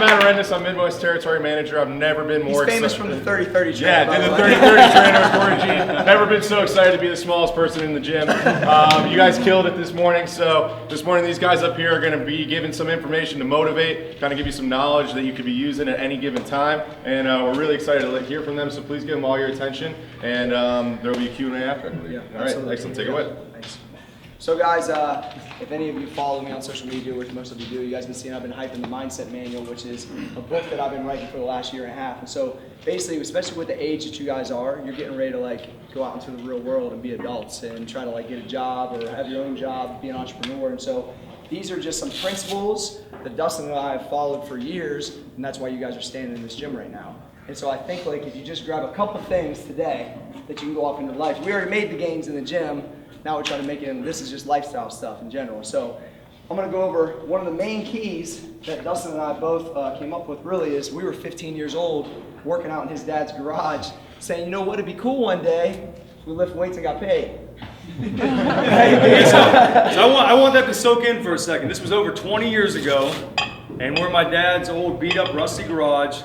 I'm Matt Arendis. I'm Midwest Territory Manager. I've never been more excited. He's famous from the 30-30 trainer. Yeah, did the 30-30 trainer with Cory G. Never been so excited to be the smallest person in the gym. You guys killed it this morning. So this morning these guys up here are going to be giving some information to motivate, kind of give you some knowledge that you could be using at any given time. And we're really excited to hear from them. So please give them all your attention. And there will be a Q&A after. Yeah, all right, excellent. Take it away. Thanks. So guys, if any of you follow me on social media, which most of you do, you guys have been seeing I've been hyping the Mindset Manual, which is a book that I've been writing for the last year and a half. And so basically, especially with the age that you guys are, you're getting ready to go out into the real world and be adults and try to get a job or have your own job, be an entrepreneur. And so these are just some principles that Dustin and I have followed for years, and that's why you guys are standing in this gym right now. And so I think if you just grab a couple things today that you can go off into life. We already made the gains in the gym. Now we're trying to make it, and this is just lifestyle stuff in general. So I'm going to go over one of the main keys that Dustin and I both came up with really is we were 15 years old working out in his dad's garage saying, you know what, it'd be cool one day if we lift weights and got paid. So I want that to soak in for a second. This was over 20 years ago, and we're in my dad's old beat up rusty garage,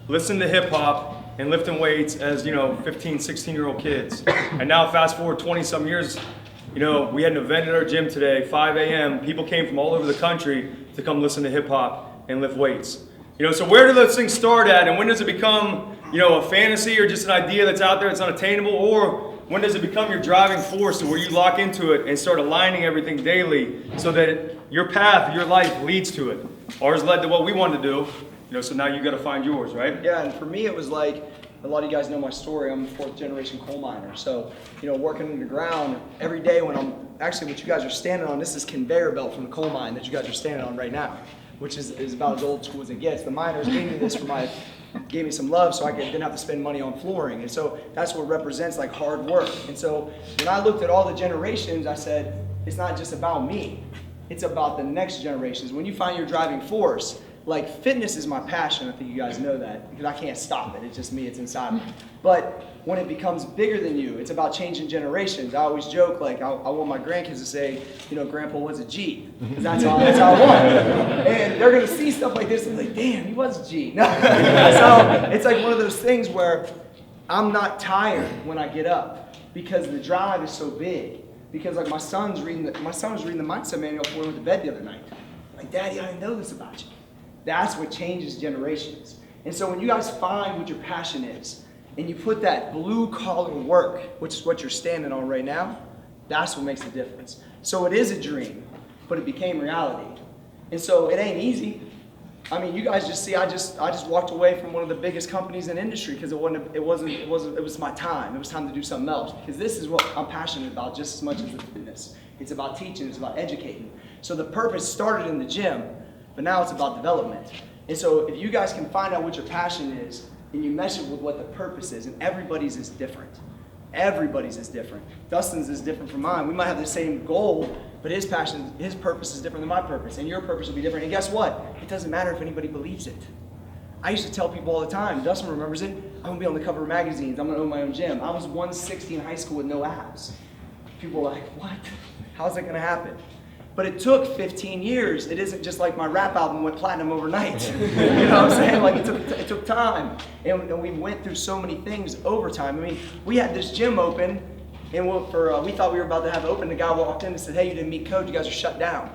listening to hip hop and lifting weights as 15, 16-year-old kids. And now fast forward 20 some years, we had an event at our gym today, 5 a.m. People came from all over the country to come listen to hip hop and lift weights. So where do those things start at, and when does it become, a fantasy or just an idea that's out there that's unattainable, or when does it become your driving force to where you lock into it and start aligning everything daily so that your path, your life leads to it? Ours led to what we wanted to do, so now you got to find yours, right? Yeah, and for me it was a lot of you guys know my story. I'm a fourth generation coal miner. So, working underground every day when what you guys are standing on, this is conveyor belt from the coal mine that you guys are standing on right now, which is about as old school as it gets. The miners gave me this gave me some love so I didn't have to spend money on flooring. And so that's what represents hard work. And so when I looked at all the generations, I said, it's not just about me. It's about the next generations. When you find your driving force, fitness is my passion. I think you guys know that because I can't stop it. It's just me. It's inside me. But when it becomes bigger than you, it's about changing generations. I always joke I want my grandkids to say, Grandpa was a G. Because that's how I want. And they're going to see stuff like this and be like, damn, he was a G. No. So it's one of those things where I'm not tired when I get up because the drive is so big. Because my son was reading the Mindset Manual before he went to bed the other night. Daddy, I didn't know this about you. That's what changes generations. And so when you guys find what your passion is, and you put that blue collar work, which is what you're standing on right now, that's what makes the difference. So it is a dream, but it became reality. And so it ain't easy. You guys just see, I just walked away from one of the biggest companies in industry because it was my time. It was time to do something else. Because this is what I'm passionate about just as much as the fitness. It's about teaching, it's about educating. So the purpose started in the gym, but now it's about development. And so if you guys can find out what your passion is, and you mesh it with what the purpose is, and everybody's is different. Everybody's is different. Dustin's is different from mine. We might have the same goal, but his passion, his purpose is different than my purpose, and your purpose will be different. And guess what? It doesn't matter if anybody believes it. I used to tell people all the time, Dustin remembers it, I'm gonna be on the cover of magazines, I'm gonna own my own gym. I was 160 in high school with no abs. People were like, what? How's that gonna happen? But it took 15 years. It isn't just like my rap album went platinum overnight. You know what I'm saying? It took time. And we went through so many things over time. We had this gym open, and we thought we were about to have it open. The guy walked in and said, hey, you didn't meet code, you guys are shut down.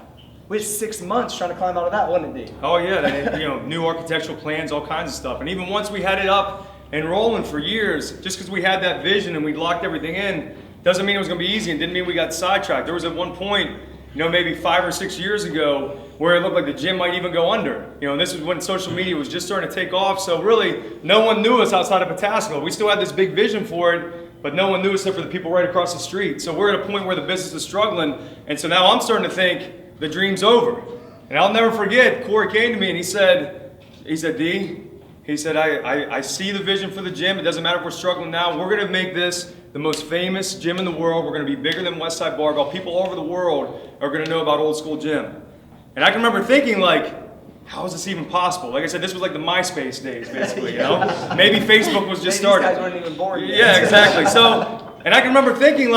We had 6 months trying to climb out of that, wasn't it, D? Oh yeah, new architectural plans, all kinds of stuff. And even once we had it up and rolling for years, just because we had that vision and we locked everything in, doesn't mean it was gonna be easy, and didn't mean we got sidetracked. There was at one point, maybe 5 or 6 years ago, where it looked like the gym might even go under. This was when social media was just starting to take off, so really, no one knew us outside of Pataskala. We still had this big vision for it, but no one knew us except for the people right across the street. So we're at a point where the business is struggling, and so now I'm starting to think the dream's over. And I'll never forget, Cory came to me and he said, D, he said, I see the vision for the gym. It doesn't matter if we're struggling now. We're gonna make this the most famous gym in the world. We're gonna be bigger than Westside Barbell. People all over the world are gonna know about Old School Gym. And I can remember thinking how is this even possible? Like I said, this was like the MySpace days, basically, Maybe Facebook was just starting. These guys weren't even born yet. Yeah, exactly. So, and I can remember thinking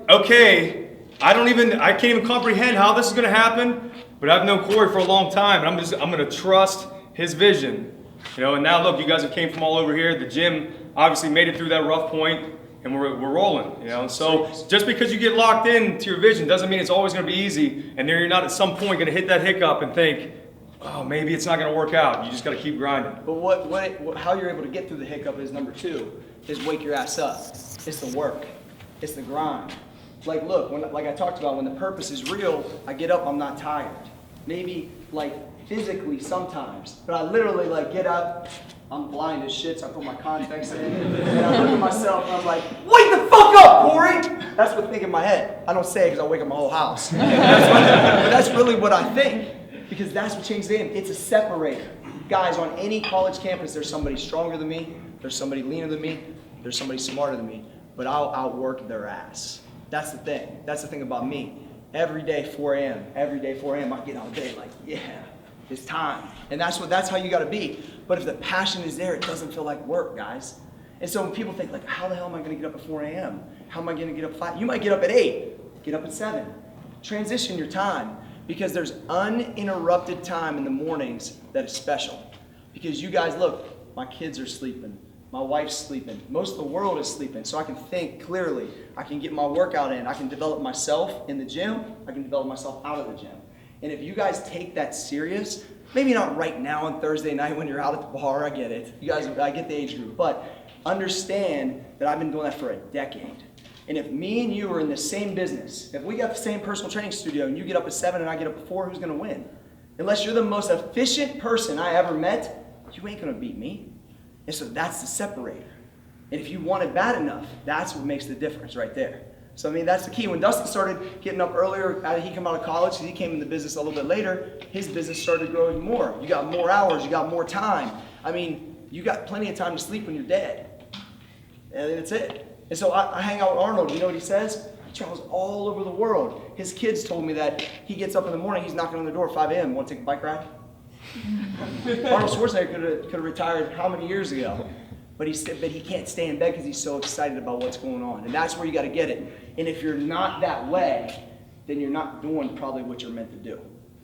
okay, I can't even comprehend how this is gonna happen, but I've known Cory for a long time, and I'm gonna trust his vision. You know, and now look, you guys have came from all over here. The gym obviously made it through that rough point, and we're rolling. You know, and so just because you get locked in to your vision doesn't mean it's always going to be easy. And then you're not at some point going to hit that hiccup and think, oh, maybe it's not going to work out. You just got to keep grinding. But how you're able to get through the hiccup is number 2, is wake your ass up. It's the work. It's the grind. Like, look, like I talked about, when the purpose is real, I get up, I'm not tired. Maybe, like, physically sometimes, but I literally, like, get up, I'm blind as shit, so I put my contacts in, and I look at myself, and I'm like, wake the fuck up, Cory! That's what I think in my head. I don't say it because I wake up my whole house. But that's really what I think, because that's what changes the game. It's a separator. Guys, on any college campus, there's somebody stronger than me, there's somebody leaner than me, there's somebody smarter than me, but I'll outwork their ass. That's the thing. That's the thing about me. Every day, 4 a.m. Every day, 4 a.m. I get out of bed like, yeah, it's time. And that's how you got to be. But if the passion is there, it doesn't feel like work, guys. And so when people think like, how the hell am I going to get up at 4 a.m.? How am I going to get up at 5? You might get up at 8. Get up at 7. Transition your time, because there's uninterrupted time in the mornings that is special. Because you guys, look, my kids are sleeping. My wife's sleeping. Most of the world is sleeping, so I can think clearly. I can get my workout in. I can develop myself in the gym. I can develop myself out of the gym. And if you guys take that serious, maybe not right now on Thursday night when you're out at the bar, I get it. You guys, I get the age group, but understand that I've been doing that for a decade. And if me and you are in the same business, if we got the same personal training studio and you get up at 7 and I get up at 4, who's gonna win? Unless you're the most efficient person I ever met, you ain't gonna beat me. And so that's the separator. And if you want it bad enough, that's what makes the difference right there. So I mean, that's the key. When Dustin started getting up earlier, he came out of college, he came in the business a little bit later, his business started growing more. You got more hours, you got more time. I mean, you got plenty of time to sleep when you're dead. And that's it. And so I hang out with Arnold, you know what he says? He travels all over the world. His kids told me that he gets up in the morning, he's knocking on the door at 5 a.m. Want to take a bike ride? Arnold Schwarzenegger could have retired how many years ago? But he can't stay in bed because he's so excited about what's going on. And that's where you got to get it. And if you're not that way, then you're not doing probably what you're meant to do.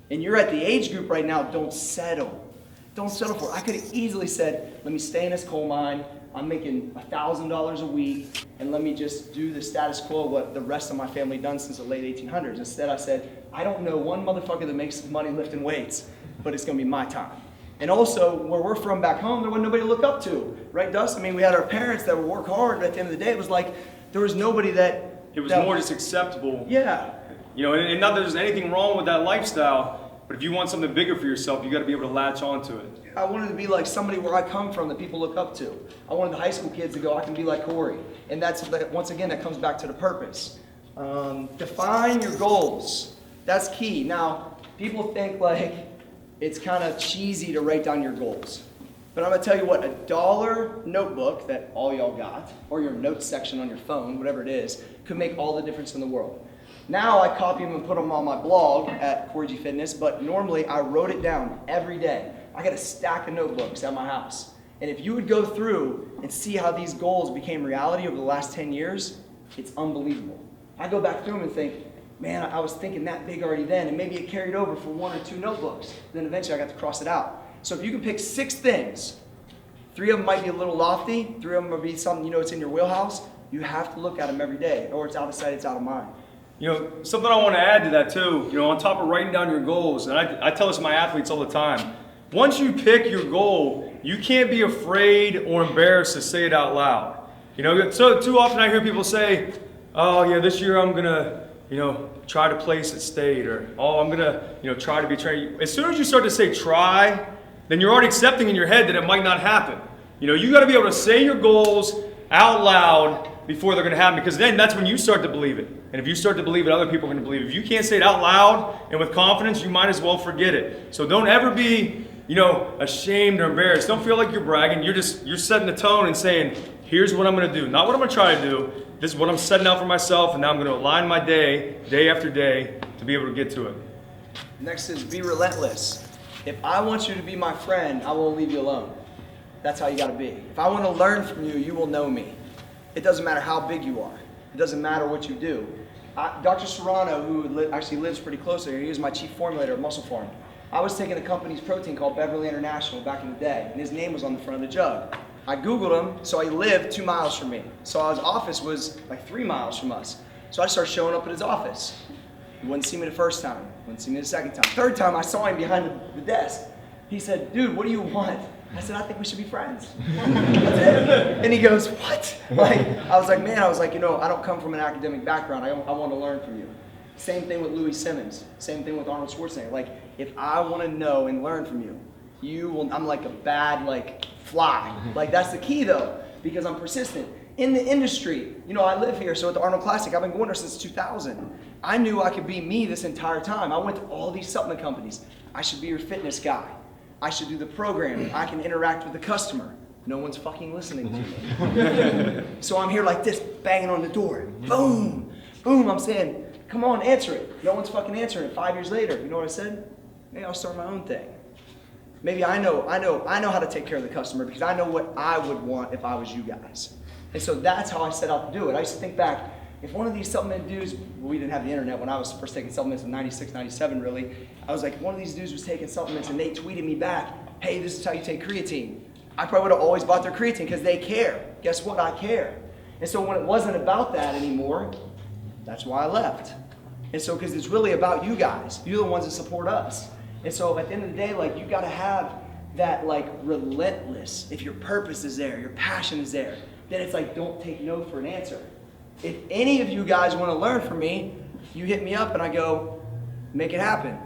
And you're at the age group right now, don't settle. Don't settle for it. I could have easily said, let me stay in this coal mine. I'm making $1,000 a week, and let me just do the status quo, what the rest of my family done since the late 1800s. Instead, I said, I don't know one motherfucker that makes money lifting weights, but it's going to be my time. And also, where we're from back home, there wasn't nobody to look up to, right, Dustin? I mean, we had our parents that would work hard, but at the end of the day, it was like there was nobody that... It was more just acceptable. Yeah. You know, and not that there's anything wrong with that lifestyle, but if you want something bigger for yourself, you got to be able to latch onto it. I wanted to be like somebody where I come from that people look up to. I wanted the high school kids to go, I can be like Cory. And that's, once again, that comes back to the purpose. Define your goals. That's key. Now, people think like it's kind of cheesy to write down your goals. But I'm going to tell you what, $1 notebook that all y'all got, or your notes section on your phone, whatever it is, could make all the difference in the world. Now I copy them and put them on my blog at Cory G Fitness, but normally I wrote it down every day. I got a stack of notebooks at my house. And if you would go through and see how these goals became reality over the last 10 years, it's unbelievable. I go back through them and think, man, I was thinking that big already then, and maybe it carried over for 1 or 2 notebooks. Then eventually I got to cross it out. So if you can pick 6 things, 3 of them might be a little lofty, 3 of them might be something, you know, it's in your wheelhouse, you have to look at them every day, or it's out of sight, it's out of mind. You know, something I want to add to that too, you know, on top of writing down your goals, and I tell this to my athletes all the time, once you pick your goal, you can't be afraid or embarrassed to say it out loud. You know, so too often I hear people say, oh yeah, this year I'm going to, you know, try to place at state, or oh, I'm going to, you know, try to be trained. As soon as you start to say try, then you're already accepting in your head that it might not happen. You know, you got to be able to say your goals out loud before they're going to happen, because then that's when you start to believe it. And if you start to believe it, other people are going to believe it. If you can't say it out loud and with confidence, you might as well forget it. So don't ever be, you know, ashamed or embarrassed. Don't feel like you're bragging. You're setting the tone and saying, here's what I'm going to do. Not what I'm going to try to do. This is what I'm setting out for myself, and now I'm going to align my day after day, to be able to get to it. Next is be relentless. If I want you to be my friend, I won't leave you alone. That's how you got to be. If I want to learn from you, you will know me. It doesn't matter how big you are. It doesn't matter what you do. Dr. Serrano, who actually lives pretty close here, he was my chief formulator at Muscle Farm. I was taking a company's protein called Beverly International back in the day, and his name was on the front of the jug. I Googled him, so he lived 2 miles from me. So his office was like 3 miles from us. So I started showing up at his office. He wouldn't see me the first time, wouldn't see me the second time. Third time, I saw him behind the desk. He said, dude, what do you want? I said, I think we should be friends. That's it. And he goes, what? I was like, man, you know, I don't come from an academic background. I want to learn from you. Same thing with Louis Simmons. Same thing with Arnold Schwarzenegger. Like, if I want to know and learn from you, I'm like a bad, fly. Like, that's the key, though, because I'm persistent. In the industry, you know, I live here, so at the Arnold Classic, I've been going there since 2000. I knew I could be me this entire time. I went to all these supplement companies. I should be your fitness guy. I should do the programming. I can interact with the customer. No one's fucking listening to me. So I'm here like this, banging on the door. Boom, boom, I'm saying, come on, answer it. No one's fucking answering it. 5 years later, you know what I said? Maybe I'll start my own thing. Maybe I know how to take care of the customer because I know what I would want if I was you guys. And so that's how I set out to do it. I used to think back, if one of these supplement dudes, we didn't have the internet when I was first taking supplements in 96, 97 really. I was like, if one of these dudes was taking supplements and they tweeted me back, hey, this is how you take creatine. I probably would have always bought their creatine because they care. Guess what? I care. And so when it wasn't about that anymore, that's why I left. And so, because it's really about you guys. You're the ones that support us. And so at the end of the day, you got to have that relentless. If your purpose is there, your passion is there, then it's don't take no for an answer. If any of you guys want to learn from me, you hit me up and I go, make it happen.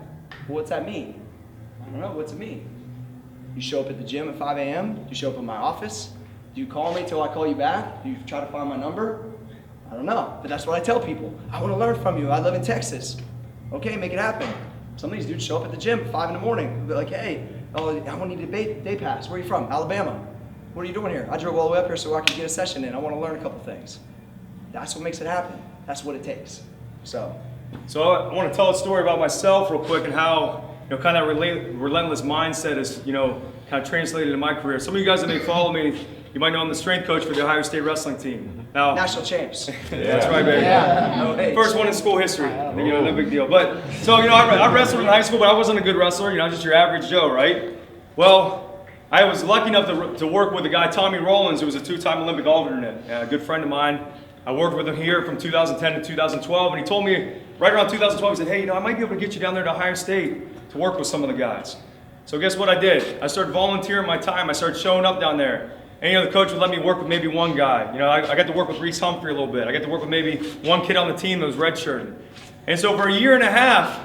Well, what's that mean? I don't know. What's it mean? You show up at the gym at 5 a.m.? You show up in my office? Do you call me till I call you back? Do you try to find my number? I don't know, but that's what I tell people. I want to learn from you. I live in Texas. Okay, make it happen. Some of these dudes show up at the gym at 5 in the morning. They're like, hey, I want to need a day pass. Where are you from? Alabama. What are you doing here? I drove all the way up here so I can get a session in. I want to learn a couple things. That's what makes it happen. That's what it takes. So I want to tell a story about myself real quick and how, kind of relentless mindset is, kind of translated in my career. Some of you guys that may follow me, you might know I'm the strength coach for the Ohio State wrestling team. Now, national champs. That's right, baby. Yeah. First one in school history. No big deal. But so I wrestled in high school, but I wasn't a good wrestler. Just your average Joe, right? Well, I was lucky enough to work with a guy, Tommy Rollins, who was a 2-time Olympic alternate, a good friend of mine. I worked with him here from 2010 to 2012, and he told me right around 2012, he said, hey, I might be able to get you down there to Ohio State to work with some of the guys. So guess what I did? I started volunteering my time. I started showing up down there. And the coach would let me work with maybe one guy. I got to work with Reese Humphrey a little bit. I got to work with maybe one kid on the team that was redshirted. And so for a year and a half,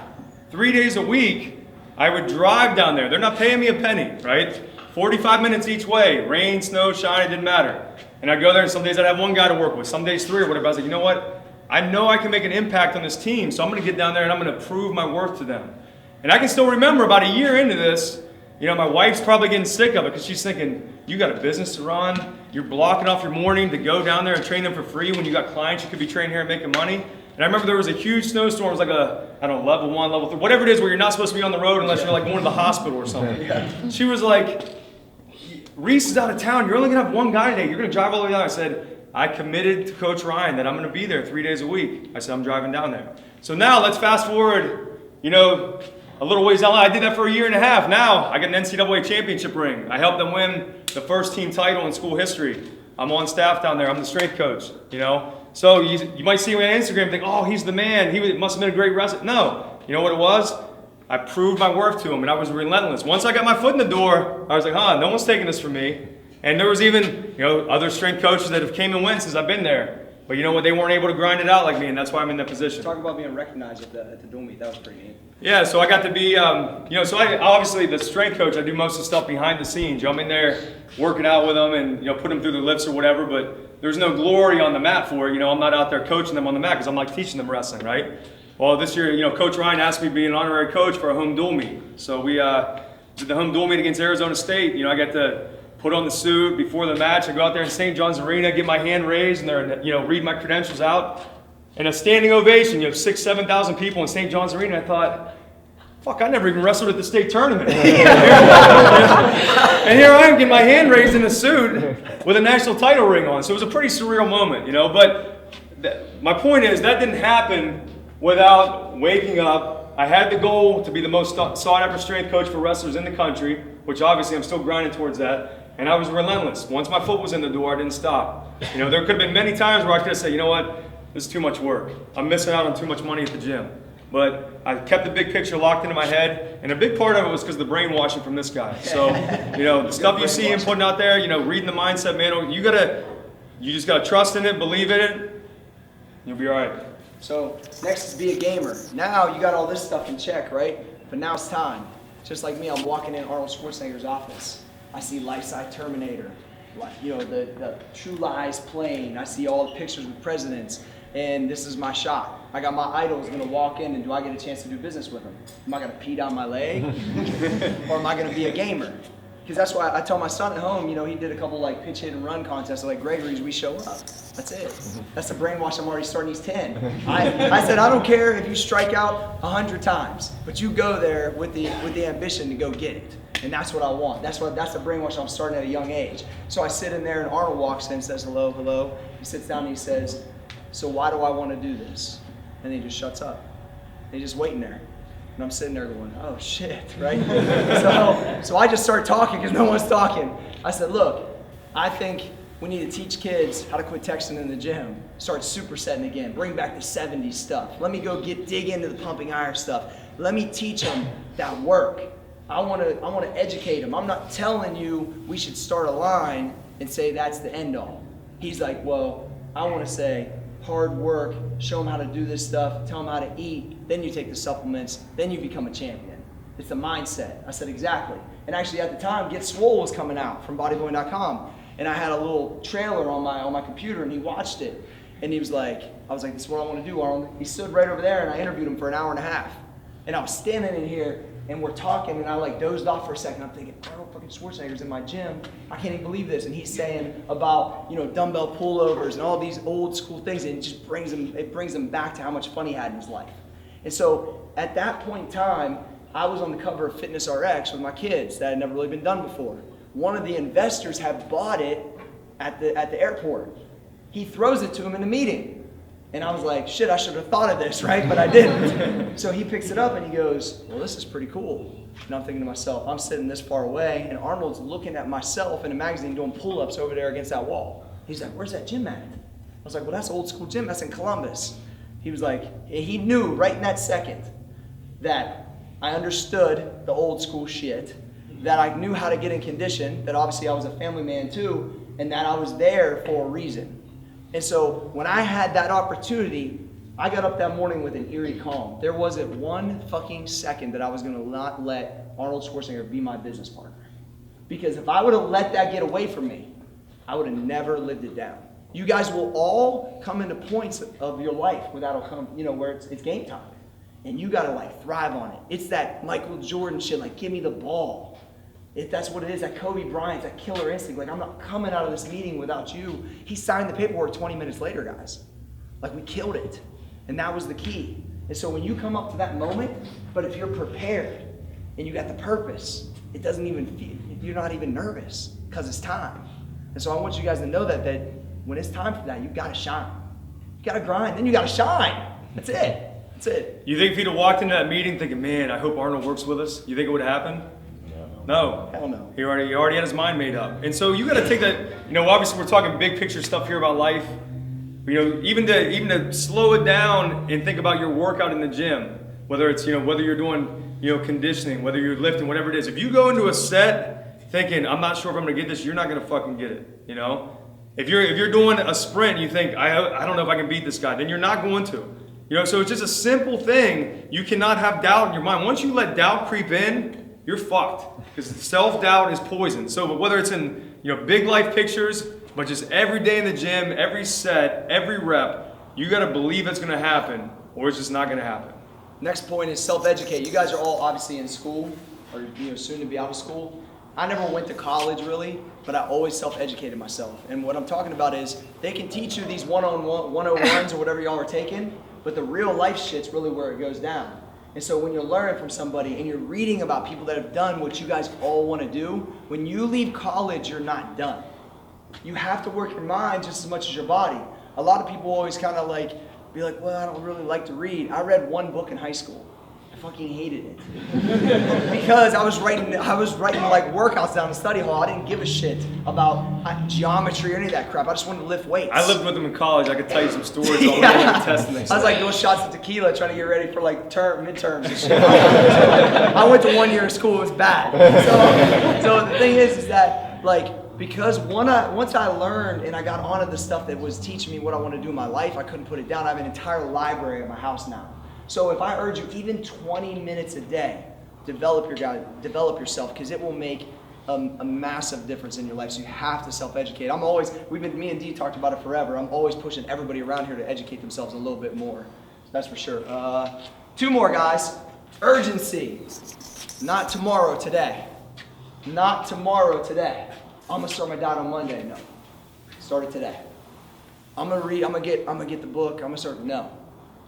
3 days a week, I would drive down there. They're not paying me a penny, right? 45 minutes each way, rain, snow, shine, it didn't matter. And I'd go there, and some days I'd have one guy to work with, some days 3 or whatever. I was like, you know what? I know I can make an impact on this team, so I'm going to get down there and I'm going to prove my worth to them. And I can still remember about a year into this, my wife's probably getting sick of it because she's thinking, you got a business to run, you're blocking off your morning to go down there and train them for free when you got clients you could be training here and making money. And I remember there was a huge snowstorm, it was like level 1, level 3, whatever it is where you're not supposed to be on the road unless you're going to the hospital or something. Yeah. She was like, Reese is out of town, you're only going to have one guy today, you're going to drive all the way down. I said, I committed to Coach Ryan that I'm going to be there 3 days a week. I said, I'm driving down there. So now let's fast forward, a little ways down. I did that for a year and a half. Now I got an NCAA championship ring. I helped them win the first team title in school history. I'm on staff down there. I'm the strength coach, So you might see me on Instagram and think, oh, he's the man. He must have been a great wrestler. No, you know what it was? I proved my worth to him, and I was relentless. Once I got my foot in the door, I was like, no one's taking this from me. And there was even, other strength coaches that have came and went since I've been there. But you know what? They weren't able to grind it out like me, and that's why I'm in that position. Talk about being recognized at the dual meet. That was pretty neat. Yeah, so I got to be, so I obviously the strength coach, I do most of the stuff behind the scenes. I'm in there working out with them and, put them through the lifts or whatever, but there's no glory on the mat for it. I'm not out there coaching them on the mat because I'm teaching them wrestling, right? Well, this year, Coach Ryan asked me to be an honorary coach for a home dual meet. So we did the home dual meet against Arizona State. I got to put on the suit before the match. I go out there in St. John's Arena, get my hand raised, and they're, read my credentials out. And a standing ovation. You have 6,000 to 7,000 people in St. John's Arena. I thought, fuck, I never even wrestled at the state tournament. And here I am getting my hand raised in a suit with a national title ring on. So it was a pretty surreal moment, But my point is that didn't happen without waking up, I had the goal to be the most sought after strength coach for wrestlers in the country, which obviously I'm still grinding towards that. And I was relentless. Once my foot was in the door, I didn't stop. You know, there could have been many times where I could have said, you know what, this is too much work. I'm missing out on too much money at the gym. But I kept the big picture locked into my head, and a big part of it was because of the brainwashing from this guy. So, you know, the stuff you see him putting out there, you know, reading the mindset, man, you just gotta trust in it, believe in it, you'll be all right. So next is be a gamer. Now you got all this stuff in check, right? But now it's time. Just like me, I'm walking in Arnold Schwarzenegger's office. I see Life-Size Terminator, you know, the True Lies plane. I see all the pictures with presidents, and this is my shot. I got my idols gonna walk in, and do I get a chance to do business with them? Am I gonna pee down my leg? Or am I gonna be a gamer? Because that's why I tell my son at home, you know, he did a couple like pitch hit and run contests, like Gregory's, we show up. That's it. That's the brainwash I'm already starting. He's 10. I said, I don't care if you strike out 100 times, but you go there with the ambition to go get it. And that's what I want. That's the brainwash I'm starting at a young age. So I sit in there and Arnold walks in and says, hello, hello. He sits down and he says, so why do I want to do this? And he just shuts up. And he's just waiting there. And I'm sitting there going, oh shit, right? so I just start talking because no one's talking. I said, look, I think we need to teach kids how to quit texting in the gym, start supersetting again, bring back the 70s stuff. Let me go dig into the pumping iron stuff. Let me teach them that work. I want to educate them. I'm not telling you we should start a line and say that's the end all. He's like, well, I want to say hard work, show them how to do this stuff, tell them how to eat, then you take the supplements, then you become a champion. It's the mindset. I said, exactly. And actually at the time, Get Swole was coming out from bodybuilding.com. And I had a little trailer on my computer and he watched it. And he was like, I was like, this is what I want to do, Arnold. He stood right over there and I interviewed him for an hour and a half. And I was standing in here and we're talking and I like dozed off for a second. I'm thinking, Arnold fucking Schwarzenegger's in my gym. I can't even believe this. And he's saying about, you know, dumbbell pullovers and all these old school things, and it just brings him back to how much fun he had in his life. And so at that point in time, I was on the cover of Fitness RX with my kids. That had never really been done before. One of the investors had bought it at the airport. He throws it to him in a meeting. And I was like, shit, I should have thought of this, right? But I didn't. So he picks it up and he goes, well, this is pretty cool. And I'm thinking to myself, I'm sitting this far away and Arnold's looking at myself in a magazine doing pull-ups over there against that wall. He's like, where's that gym at? I was like, well, that's old school gym. That's in Columbus. He was like, he knew right in that second that I understood the old school shit, that I knew how to get in condition, that obviously I was a family man too, and that I was there for a reason. And so when I had that opportunity, I got up that morning with an eerie calm. There wasn't one fucking second that I was gonna not let Arnold Schwarzenegger be my business partner. Because if I would have let that get away from me, I would have never lived it down. You guys will all come into points of your life where that'll come, you know, where it's game time. And you gotta like thrive on it. It's that Michael Jordan shit, like give me the ball. If that's what it is, that Kobe Bryant, that killer instinct, like I'm not coming out of this meeting without you. He signed the paperwork 20 minutes later, guys. Like we killed it. And that was the key. And so when you come up to that moment, but if you're prepared and you got the purpose, it doesn't even feel, you're not even nervous because it's time. And so I want you guys to know that when it's time for that, you gotta shine. You gotta grind, then you gotta shine. That's it. That's it. You think if he'd have walked into that meeting thinking, man, I hope Arnold works with us, you think it would have happened? No. Hell no. He already had his mind made up. And so you got to take that, you know, obviously we're talking big picture stuff here about life. You know, even to slow it down and think about your workout in the gym, whether it's, you know, whether you're doing, you know, conditioning, whether you're lifting, whatever it is. If you go into a set thinking, I'm not sure if I'm going to get this, you're not going to fucking get it, you know? If you're doing a sprint and you think, I don't know if I can beat this guy, then you're not going to. You know, so it's just a simple thing. You cannot have doubt in your mind. Once you let doubt creep in, you're fucked, because self-doubt is poison. So whether it's in, you know, big life pictures, but just every day in the gym, every set, every rep, you got to believe it's going to happen, or it's just not going to happen. Next point is self-educate. You guys are all obviously in school, or you know, soon to be out of school. I never went to college really, but I always self-educated myself. And what I'm talking about is they can teach you these 101s or whatever y'all are taking, but the real life shit's really where it goes down. And so when you're learning from somebody and you're reading about people that have done what you guys all want to do, when you leave college, you're not done. You have to work your mind just as much as your body. A lot of people always kind of like, be like, well, I don't really like to read. I read one book in high school. I fucking hated it. Because I was writing like workouts down in the study hall. I didn't give a shit about geometry or any of that crap. I just wanted to lift weights. I lived with them in college. I could tell you some stories on the testing. I was like doing shots of tequila trying to get ready for like midterms and shit. I went to 1 year of school. It was bad. So the thing is that like, because once I learned and I got onto the stuff that was teaching me what I want to do in my life, I couldn't put it down. I have an entire library at my house now. So if I urge you even 20 minutes a day, develop yourself, because it will make a massive difference in your life. So you have to self-educate. Me and Dee talked about it forever. I'm always pushing everybody around here to educate themselves a little bit more. That's for sure. 2 more, guys. Urgency. Not tomorrow, today. Not tomorrow, today. I'm gonna start my diet on Monday. No. Start it today. I'm gonna read, I'm gonna get the book, I'm gonna start, no.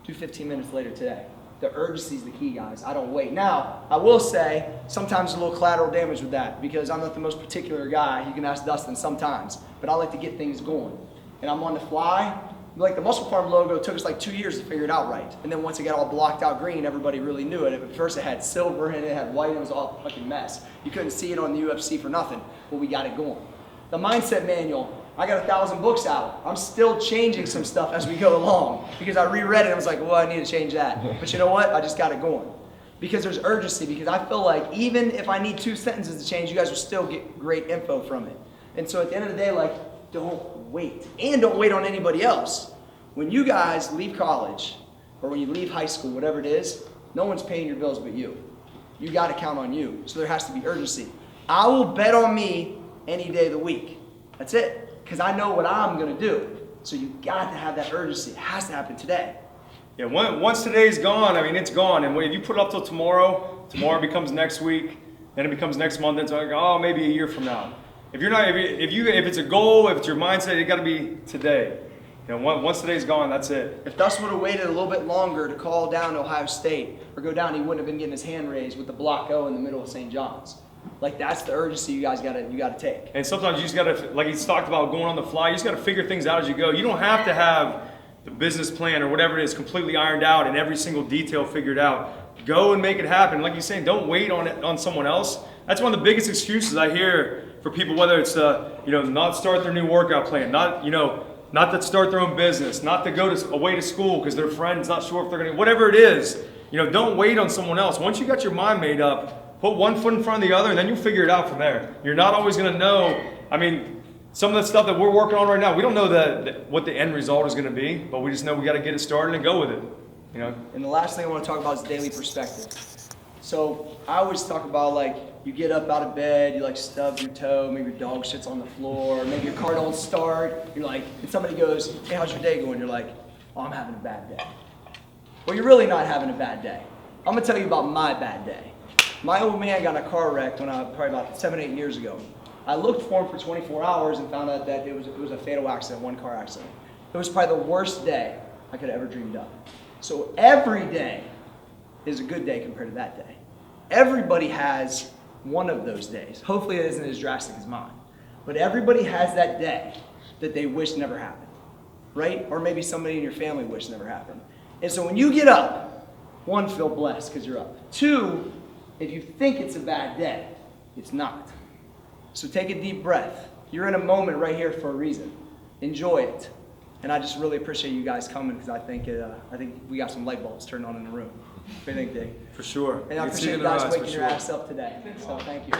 Do 15 minutes later today. The urgency is the key, guys. I don't wait. Now, I will say, sometimes there's a little collateral damage with that, because I'm not the most particular guy. You can ask Dustin sometimes, but I like to get things going. And I'm on the fly. Like the Muscle Farm logo took us like 2 years to figure it out right. And then once it got all blocked out green, everybody really knew it. At first it had silver and it had white, and it was all a fucking mess. You couldn't see it on the UFC for nothing, but we got it going. The mindset manual, I got 1,000 books out. I'm still changing some stuff as we go along, because I reread it and I was like, well, I need to change that. But you know what? I just got it going. Because there's urgency, because I feel like even if I need 2 sentences to change, you guys will still get great info from it. And so at the end of the day, like, don't wait. And don't wait on anybody else. When you guys leave college, or when you leave high school, whatever it is, no one's paying your bills but you. You got to count on you. So there has to be urgency. I will bet on me any day of the week. That's it. Because I know what I'm going to do. So you got to have that urgency. It has to happen today. Yeah, once today's gone, I mean, it's gone. And if you put it up till tomorrow becomes next week, then it becomes next month, and it's like, oh, maybe a year from now. If it's a goal, if it's your mindset, it got to be today. You know, once today's gone, that's it. If Dustin would have waited a little bit longer to call down to Ohio State or go down, he wouldn't have been getting his hand raised with the block O in the middle of St. John's. Like, that's the urgency you guys gotta take. And sometimes you just gotta, like he's talked about going on the fly, you just gotta figure things out as you go. You don't have to have the business plan or whatever it is completely ironed out and every single detail figured out. Go and make it happen. Like you're saying, don't wait on someone else. That's one of the biggest excuses I hear for people, whether it's not start their new workout plan, not to start their own business, not to go away to school because their friend's not sure if they're gonna, whatever it is, don't wait on someone else. Once you got your mind made up, put one foot in front of the other, and then you figure it out from there. You're not always gonna know. I mean, some of the stuff that we're working on right now, we don't know what the end result is gonna be, but we just know we gotta get it started and go with it. And the last thing I want to talk about is daily perspective. So I always talk about, like, you get up out of bed, you like stub your toe, maybe your dog shits on the floor, maybe your car don't start, you're like, and somebody goes, hey, how's your day going? You're like, oh, I'm having a bad day. Well, you're really not having a bad day. I'm gonna tell you about my bad day. My old man got in a car wreck probably about 7-8 years ago. I looked for him for 24 hours and found out that it was a fatal accident, 1 car accident. It was probably the worst day I could have ever dreamed of. So every day is a good day compared to that day. Everybody has one of those days. Hopefully it isn't as drastic as mine. But everybody has that day that they wish never happened, right? Or maybe somebody in your family wished never happened. And so when you get up, 1, feel blessed because you're up. 2, if you think it's a bad day, it's not. So take a deep breath. You're in a moment right here for a reason. Enjoy it. And I just really appreciate you guys coming, because I think we got some light bulbs turned on in the room. What do you think, Dave? For sure. And I appreciate you guys waking your ass up today. So thank you.